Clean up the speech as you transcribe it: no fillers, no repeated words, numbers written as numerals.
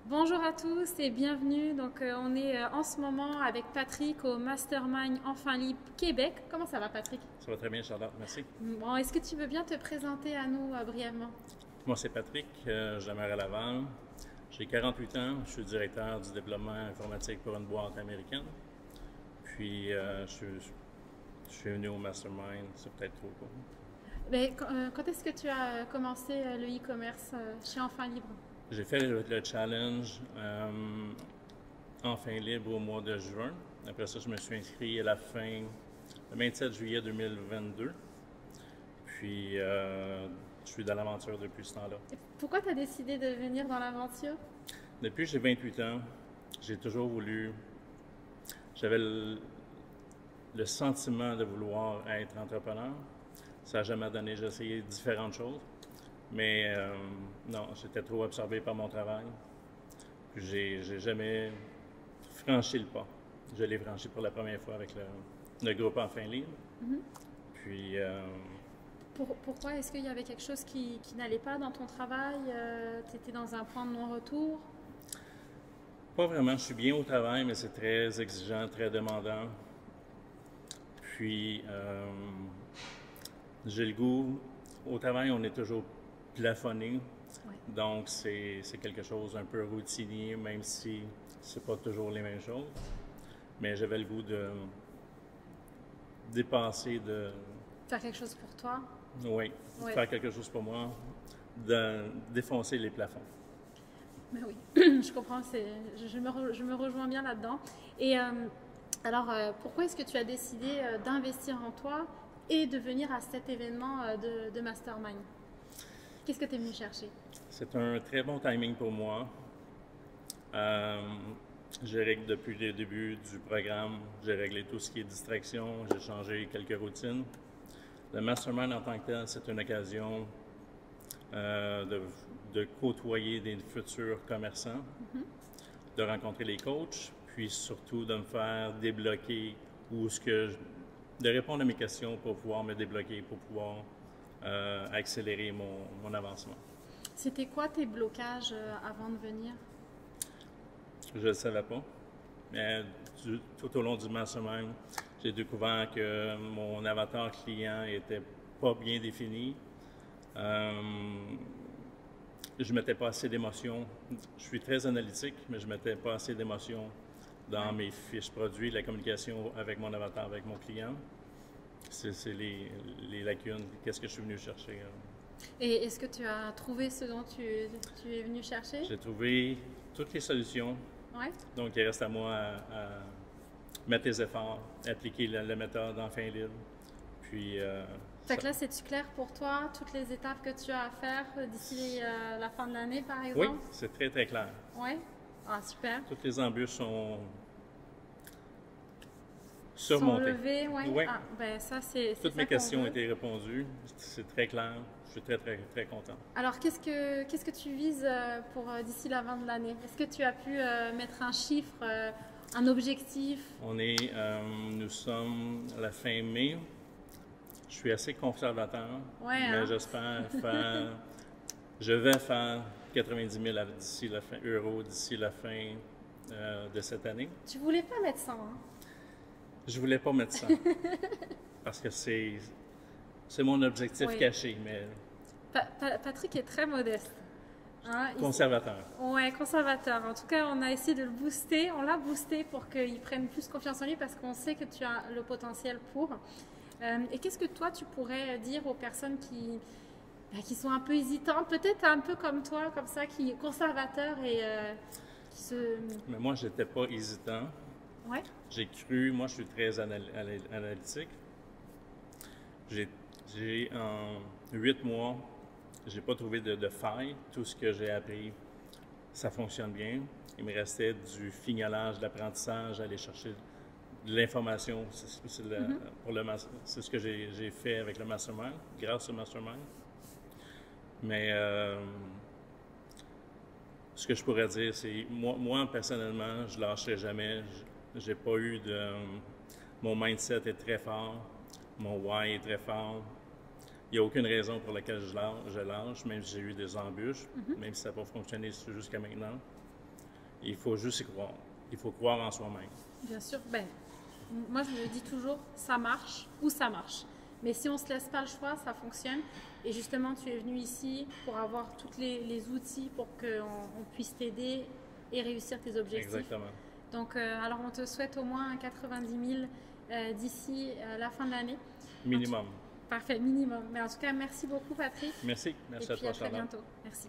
Bonjour à tous et bienvenue. On est en ce moment avec Patrick au Mastermind Enfants Libre Québec. Comment ça va, Patrick? Ça va très bien, Charlotte, merci. Bon, est-ce que tu veux bien te présenter à nous brièvement? Moi, c'est Patrick, je demeure à Laval. J'ai 48 ans, je suis directeur du développement informatique pour une boîte américaine. Puis, je suis venu au Mastermind, c'est peut-être trop court. Mais, quand est-ce que tu as commencé le e-commerce chez Enfants Libre? J'ai fait le challenge Enfants Libre au mois de juin. Après ça, je me suis inscrit à la fin, le 27 juillet 2022. Puis, je suis dans l'aventure depuis ce temps-là. Et pourquoi tu as décidé de venir dans l'aventure? Depuis que j'ai 28 ans, j'ai toujours voulu. J'avais le sentiment de vouloir être entrepreneur. Ça n'a jamais donné. J'ai essayé différentes choses. Mais non, j'étais trop absorbé par mon travail. Puis j'ai jamais franchi le pas. Je l'ai franchi pour la première fois avec le groupe Enfants Libre. Puis Pourquoi est-ce qu'il y avait quelque chose qui n'allait pas dans ton travail? Tu étais dans un point de non-retour? pas vraiment. Je suis bien au travail, mais c'est très exigeant, très demandant. Puis j'ai le goût. Au travail, on est toujours plafonné. Ouais. Donc, c'est quelque chose un peu routinier, même si c'est pas toujours les mêmes choses. Mais j'avais le goût de dépasser, de, Faire quelque chose pour toi? oui, Ouais. faire quelque chose pour moi, de défoncer les plafonds. Mais oui, je comprends, je me rejoins bien là-dedans. Et pourquoi est-ce que tu as décidé d'investir en toi et de venir à cet événement de Mastermind? Qu'est-ce que tu es venu chercher? C'est un très bon timing pour moi. J'ai réglé depuis le début du programme, j'ai réglé tout ce qui est distraction, j'ai changé quelques routines. Le Mastermind en tant que tel, c'est une occasion de côtoyer des futurs commerçants, de rencontrer les coachs, puis surtout de me faire débloquer de répondre à mes questions pour pouvoir me débloquer, pour pouvoir accélérer mon avancement. C'était quoi tes blocages avant de venir? Je ne le savais pas, mais tout au long du mastermind, j'ai découvert que mon avatar client était pas bien défini. Je ne mettais pas assez d'émotions. Je suis très analytique, mais je ne mettais pas assez d'émotions dans mes fiches produits, la communication avec mon avatar, avec mon client. C'est les lacunes. Qu'est-ce que je suis venu chercher? Et est-ce que tu as trouvé ce dont tu es venu chercher? J'ai trouvé toutes les solutions. Ouais. Donc, il reste à moi à mettre les efforts, appliquer la méthode Enfants Libre. Puis, Fait que là, c'est-tu clair pour toi, toutes les étapes que tu as à faire d'ici la fin de l'année, par oui, exemple? c'est très, très clair. Ouais. Ah, super. Toutes les embûches sont Sont surmontées. levées, ouais. Oui. Ah, ben ça, c'est Toutes ça mes qu'on questions ont veut. été répondues. C'est très clair. Je suis très, très, très content. Alors, qu'est-ce que tu vises pour d'ici la fin de l'année? Est-ce que tu as pu mettre un chiffre, un objectif? Nous sommes à la fin mai. Je suis assez conservateur, Ouais, mais hein? j'espère je vais faire 90 000 euros d'ici la fin de cette année. Tu voulais pas mettre 100, hein? Je voulais pas mettre ça parce que c'est mon objectif Oui. caché, mais Patrick est très modeste. Hein? conservateur. Ouais, conservateur. En tout cas, on a essayé de le booster. On l'a boosté pour qu'il prenne plus confiance en lui parce qu'on sait que tu as le potentiel pour. Et qu'est-ce que toi, tu pourrais dire aux personnes qui sont un peu hésitantes, peut-être un peu comme toi, comme ça, qui est conservateur et qui se... Mais moi, j'étais pas hésitant. Ouais, J'ai cru, moi, je suis très analytique. En 8 mois, j'ai pas trouvé de faille. Tout ce que j'ai appris, ça fonctionne bien. Il me restait du fignolage, de l'apprentissage, aller chercher de l'information. C'est ce que j'ai fait avec le Mastermind, grâce au Mastermind. Mais ce que je pourrais dire, c'est moi personnellement, je lâcherai jamais. J'ai pas eu de. Mon mindset est très fort. Mon why est très fort. Il n'y a aucune raison pour laquelle je lâche, même si j'ai eu des embûches, même si ça n'a pas fonctionné jusqu'à maintenant. Il faut juste y croire. Il faut croire en soi-même. Bien sûr. Ben, moi, je me dis toujours, ça marche ou ça marche. Mais si on ne se laisse pas le choix, ça fonctionne. Et justement, tu es venu ici pour avoir tous les outils pour qu'on puisse t'aider et réussir tes objectifs. Exactement. Donc, alors, on te souhaite au moins 90 000 d'ici la fin de l'année. Minimum. Parfait, minimum. Mais en tout cas, merci beaucoup, Patrick. Merci. Merci Et à puis toi, à très Charlotte. bientôt. Merci.